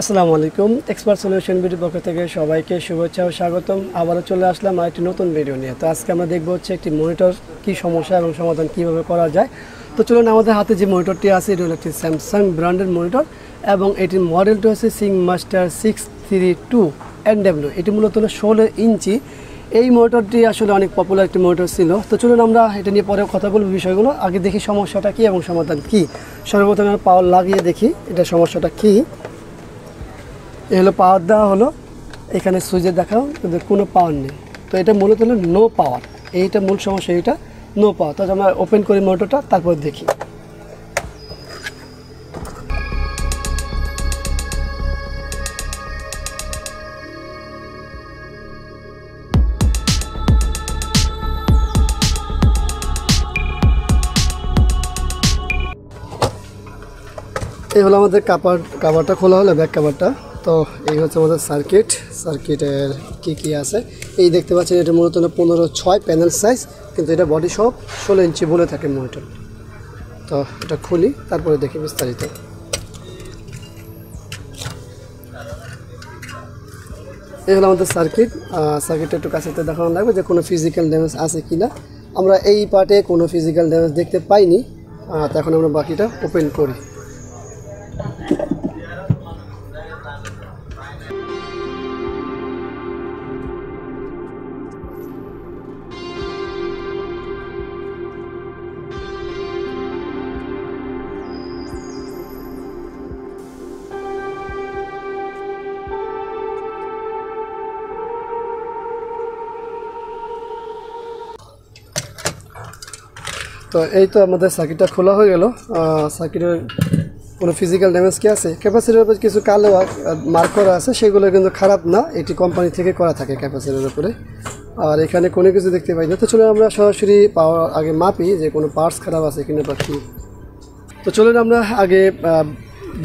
আসসালামু আলাইকুম expert solution video পক্ষ থেকে সবাইকে শুভেচ্ছা ও স্বাগতম। আবারও চলে আসলাম আরেকটি নতুন ভিডিও নিয়ে। তো আজকে আমরা দেখব হচ্ছে একটি মনিটর কি সমস্যা এবং সমাধান কিভাবে করা যায়। তো চলুন, আমাদের হাতে যে মনিটরটি আছে এটি হলো একটি স্যামসাং ব্র্যান্ডের মনিটর এবং এটির মডেলটি হচ্ছে সিং মাস্টার 632 NW। এটি মূলত হলো 16 ইঞ্চি। এই মনিটরটি আসলে অনেক পপুলার একটি মনিটর ছিল। তো চলুন আমরা এটা নিয়ে পরে কথা বলবো বিষয়গুলো। আগে দেখি সমস্যাটা কী এবং সমাধান কী। সর্বপ্রথমে আমরা পাওয়ার লাগিয়ে দেখি এটা সমস্যাটা কী। এ হলো পাওয়ার দেওয়া হলো, এখানে সুইচে দেখাও কিন্তু কোনো পাওয়ার নেই। তো এটা মূলত হলো নো পাওয়ার, এইটা মূল সমস্যা, এইটা নো পাওয়ার। তো আমরা ওপেন করি মোটরটা, তারপর দেখি। এই হলো আমাদের কাভারটা খোলা হলো, ব্যাক কাভারটা। তো এই হচ্ছে আমাদের সার্কিটের কী আছে এই দেখতে পাচ্ছেন। এটা মূলত 15/6 প্যানেল সাইজ, কিন্তু এটা বডি সহ 16 ইঞ্চি বলে থাকে মনিটর। তো এটা খুলি, তারপরে দেখি বিস্তারিত। এই হলো আমাদের সার্কিটটা একটু কাছে দেখানো লাগবে যে কোনো ফিজিক্যাল ড্যামেজ আছে কি না। আমরা এই পার্টে কোনো ফিজিক্যাল ড্যামেজ দেখতে পাইনি। তো এখন আমরা বাকিটা ওপেন করি। তো এই তো আমাদের সার্কিটটা খোলা হয়ে গেল। সার্কিটের কোনো ফিজিক্যাল ড্যামেজ কি আছে? ক্যাপাসিটির উপরে কিছু কালো মার্ক করা আছে, সেগুলো কিন্তু খারাপ না, এটি কোম্পানি থেকে করা থাকে ক্যাপাসিটির উপরে। আর এখানে কোনো কিছু দেখতে পাই না। তো চলুন আমরা সরাসরি পাওয়ার আগে মাপি যে কোনো পার্টস খারাপ আছে কিনা বা কী। তো চলুন আমরা আগে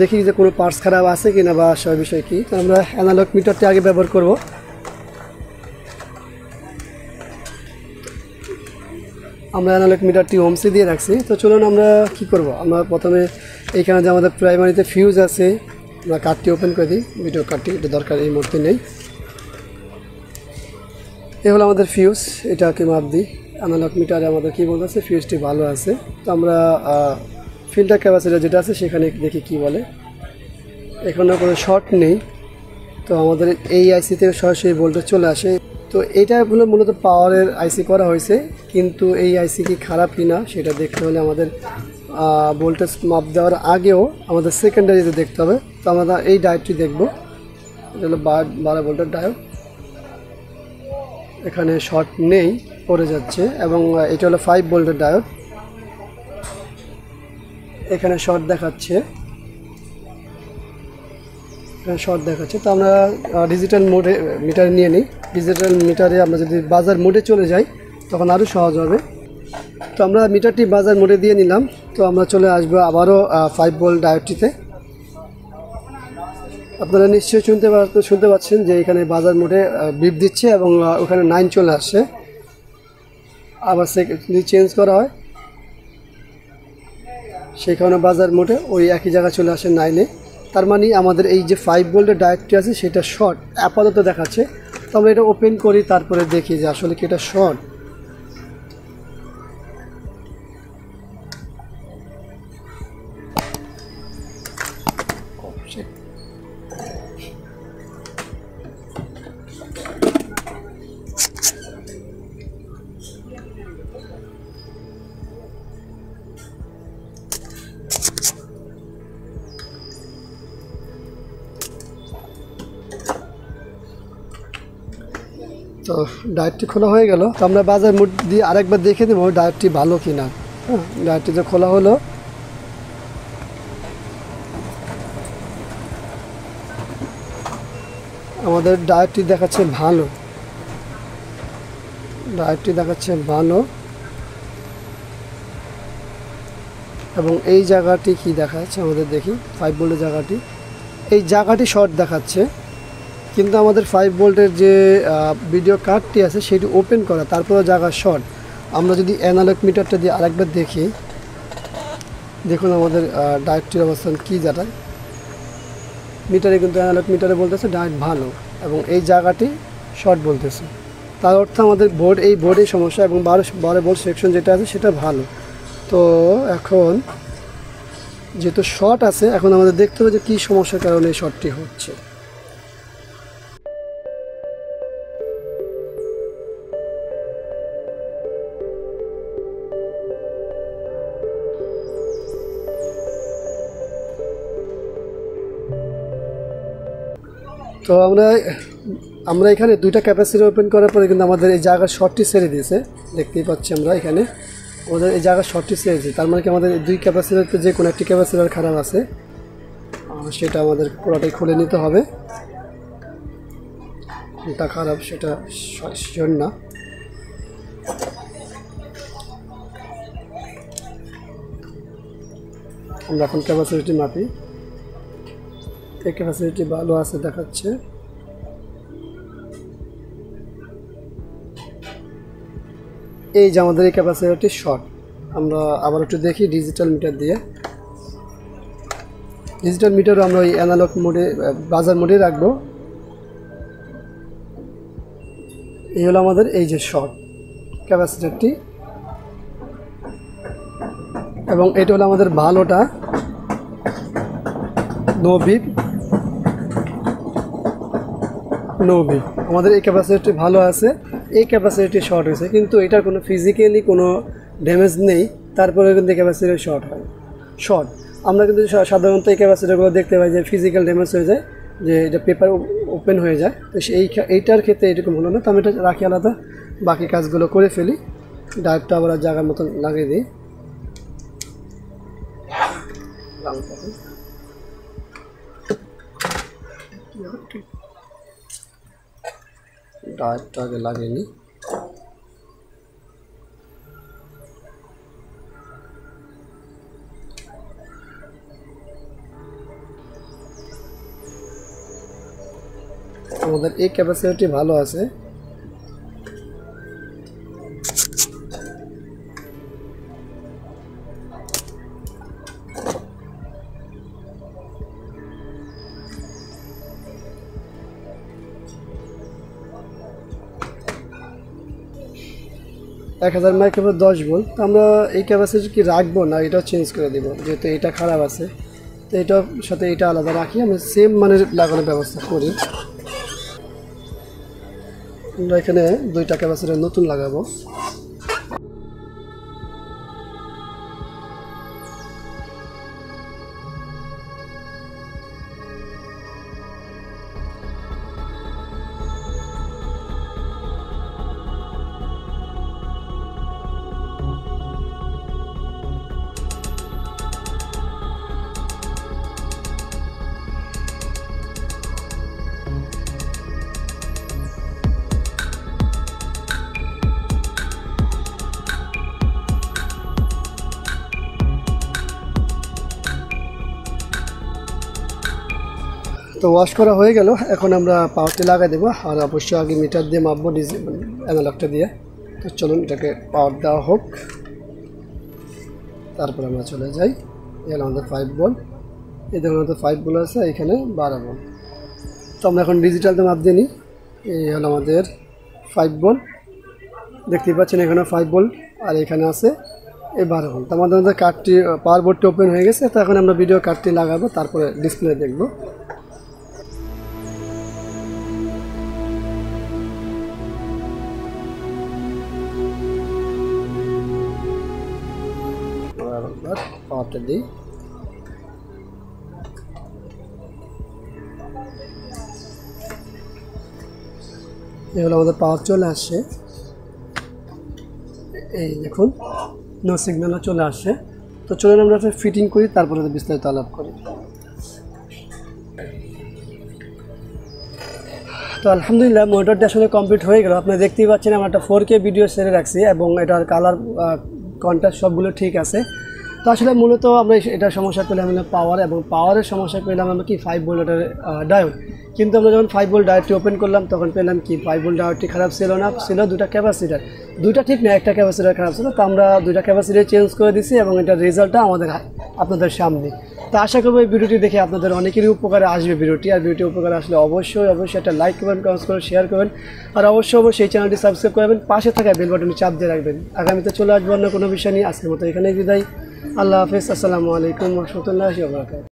দেখি যে কোনো পার্টস খারাপ আছে কিনা বা সব বিষয় কী। তো আমরা অ্যানালগ মিটারটি আগে ব্যবহার করব। আমরা অ্যানালগ মিটারটি ওমসি দিয়ে রাখছি। তো চলুন আমরা কি করব, আমরা প্রথমে এইখানে যে আমাদের প্রাইমারিতে ফিউজ আছে, আমরা কার্ডটি ওপেন করে দিই। ভিডিও কার্ডটি এটা দরকার এই মুহূর্তে নেই। এ হলো আমাদের ফিউজ, এটাকে মাপ দিই। অ্যানালগ মিটারে আমাদের কী বলতেছে, ফিউজটি ভালো আছে। তো আমরা ফিল্টার ক্যাপাসিটার যেটা আছে সেখানে দেখি কি বলে। এখানে কোনো শর্ট নেই। তো আমাদের এই আইসি থেকে সরাসরি ভোল্টেজ চলে আসে। তো এইটা হলো মূলত পাওয়ারের আইসি করা হয়েছে, কিন্তু এই আইসি কি খারাপ কিনা সেটা দেখতে হলে আমাদের ভোল্টেজ মাপ দেওয়ার আগেও আমাদের সেকেন্ডারিতে দেখতে হবে। তো আমরা এই ডায়োডটি দেখব। এটা হলো 12 ভোল্টের ডায়োড। এখানে শর্ট নেই, পড়ে যাচ্ছে। এবং এটা হলো 5 ভোল্টের ডায়োড, এখানে শর্ট দেখাচ্ছে। তো আমরা ডিজিটাল মোডে মিটার নিয়ে নিই। ডিজিটাল মিটারে আমরা যদি বাজার মোডে চলে যাই তখন আরও সহজ হবে। তো আমরা মিটারটি বাজার মোডে দিয়ে নিলাম। তো আমরা চলে আসবো আবারও 5 ভোল্ট ডায়োডটিতে। আপনারা নিশ্চয়ই শুনতে পাচ্ছেন যে এখানে বাজার মোডে বিপ দিচ্ছে এবং ওখানে 9 চলে আসছে। আবার যদি চেঞ্জ করা হয় সেখানে বাজার মোডে ওই একই জায়গায় চলে আসে 9-এ। তার মানে আমাদের এই যে 5 ভোল্টের ডায়োডটি আছে সেটা শর্ট আপাতত দেখাচ্ছে। তো আমরা এটা ওপেন করি, তারপরে দেখি যে আসলে কি এটা শর্ট। তো ডায়োডটি খোলা হয়ে গেল। তো আমরা বাজার মোড দিয়ে আরেকবার দেখে দেবো ডায়োডটি ভালো কিনা। হ্যাঁ, ডায়োডটি যে খোলা হলো, আমাদের ডায়োডটি দেখাচ্ছে ভালো। এবং এই জায়গাটি কি দেখাচ্ছে আমাদের দেখি। 5 ভোল্টের এই জায়গাটি শর্ট দেখাচ্ছে, কিন্তু আমাদের 5 ভোল্টের যে ভিডিও কার্ডটি আছে সেটি ওপেন করা, তারপরে জায়গা শর্ট। আমরা যদি অ্যানালগ মিটারটা দিয়ে আরেকবার দেখি, দেখুন আমাদের ডায়োডটির অবস্থান কী জায়গায়। মিটারে কিন্তু অ্যানালগ মিটারে বলতেছে ডায়োড ভালো এবং এই জায়গাটি শর্ট বলতেছে। তার অর্থ আমাদের এই বোর্ডের সমস্যা এবং 12 ভোল্ট সেকশন যেটা আছে সেটা ভালো। তো এখন যেহেতু শর্ট আছে, এখন আমাদের দেখতে হবে যে কী সমস্যার কারণে এই শর্টটি হচ্ছে। তো আমরা এখানে দুইটা ক্যাপাসিটর ওপেন করার পরে কিন্তু আমাদের এই জায়গার শর্টটি ছেড়ে দিয়েছে, দেখতেই পাচ্ছি আমরা এখানে আমাদের এই জায়গার শর্টটি ছেড়ে দিয়েছে। তার মানে কি আমাদের দুই ক্যাপাসিটরতে যে কোনো একটি ক্যাপাসিটর খারাপ আছে, সেটা আমাদের পুরোটাই খুলে নিতে হবে। কোনটা খারাপ সেটা শিওর না। আমরা এখন ক্যাপাসিটি মাপি। এই ক্যাপাসিটি ভালো আছে দেখাচ্ছে। এই যে আমাদের এই ক্যাপাসিটি শর্ট। আমরা আবার একটু দেখি ডিজিটাল মিটার দিয়ে। ডিজিটাল মিটারও আমরা ওই অ্যানালগ মোডে বাজার মোডে রাখবো। এই হলো আমাদের এই যে শর্ট ক্যাপাসিটারটি, এবং এটা হলো আমাদের ভালোটা নো বিপ। আমাদের এই ক্যাপাসিটি ভালো আছে, এই ক্যাপাসিটি শর্ট হয়েছে, কিন্তু এটার কোনো ফিজিক্যালি কোনো ড্যামেজ নেই, তারপরে কিন্তু ক্যাপাসিটি শর্ট হয়। আমরা কিন্তু সাধারণত এই ক্যাপাসিটিগুলো দেখতে পাই যে ফিজিক্যাল ড্যামেজ হয়ে যায়, যে এটা পেপার ওপেন হয়ে যায়। তো এইটার ক্ষেত্রে এরকম হলো না। তো আমি এটা রাখি আলাদা, বাকি কাজগুলো করে ফেলি। ডায়োডটা আবার জায়গার মতন লাগিয়ে দিই। ডায়োডটা আগে লাগিয়ে নিই। আমাদের এই ক্যাপাসিটি ভালো আছে। এক 1000 মাইক্রোফোন 10 ভোল্ট। তো আমরা এই ক্যাপাসিটি কি রাখবো না এটা চেঞ্জ করে দিব, যেহেতু এটা খারাপ আছে। তো এটার সাথে এটা আলাদা রাখি, আমি সেম মানের লাগানোর ব্যবস্থা করি। আমরা এখানে দুইটা ক্যাপাসিটর নতুন লাগাবো। তো ওয়াশ করা হয়ে গেল, এখন আমরা পাওয়ারটি লাগাই দেবো। আর অবশ্যই আগে মিটার দিয়ে মাপবো অ্যানালগটা দিয়ে। তো চলুন এটাকে পাওয়ার দেওয়া হোক, তারপর আমরা চলে যাই। এখানে আমাদের 5 ভোল্ট, এই দেখুন আমাদের 5 ভোল্ট আছে, এখানে 12 ভোল্ট। তো আমরা এখন ডিজিটালতে মাপ দিয়ে নিই। এই হলো আমাদের 5 ভোল্ট, দেখতেই পাচ্ছেন এখানে 5 ভোল্ট, আর এখানে আছে এই 12 ভোল্ট। আমাদের কার্ডটি পাওয়ার বোর্ডটি ওপেন হয়ে গেছে। তো এখন আমরা ভিডিও কার্ডটি লাগাবো, তারপরে ডিসপ্লে দেখবো। পাওয়ারটা দিই। এই হলো আমাদের পাওয়ার চলে আসছে, এই দেখুন নো সিগন্যালও চলে আসছে। তো চলুন আমরা ফিটিং করি, তারপরে বিস্তারিত আলাপ করি। তো আলহামদুলিল্লাহ মোটরটি আসলে কমপ্লিট হয়ে গেল। আপনারা দেখতেই পাচ্ছেন আমরা একটা 4K ভিডিও ছেড়ে রাখছি এবং এটার কালার কন্ট্রাস্ট সবগুলো ঠিক আছে। তো আসলে মূলত আমরা এটার সমস্যা পেলাম পাওয়ার, এবং পাওয়ারের সমস্যা পেলাম আমরা কি 5 ভোল্টের ডায়োড। কিন্তু আমরা যখন 5 ভোল্ট ডায়োডটি ওপেন করলাম তখন পেলাম কি 5 ভোল্ট ডায়োডটি খারাপ ছিল না, ছিল দুটা ক্যাপাসিটার। দুইটা ঠিক না, একটা ক্যাপাসিটার খারাপ ছিল। তো আমরা দুইটা ক্যাপাসিটার চেঞ্জ করে দিছি এবং এটার রেজাল্টটা আপনাদের সামনে। তো আশা করবো এই ভিডিওটি দেখে আপনাদের অনেকেরই উপকারে আসবে ভিডিওটি, আর ভিডিওটি উপকারে আসলে অবশ্যই একটা লাইক করবেন, কমেন্টস করে শেয়ার করবেন, আর অবশ্যই সেই চ্যানেলটি সাবস্ক্রাইব করবেন, পাশে থাকা বেল বাটনটি চাপ দিয়ে রাখবেন। আগামীতে চলে আসবো অন্য কোনো বিষয় নিয়ে। আজকের মতো এখানেই বিদায়। আল্লাহ হাফেজ। আসসালামু আলাইকুম ওয়া রাহমাতুল্লাহি ওয়া বারাকাতুহু।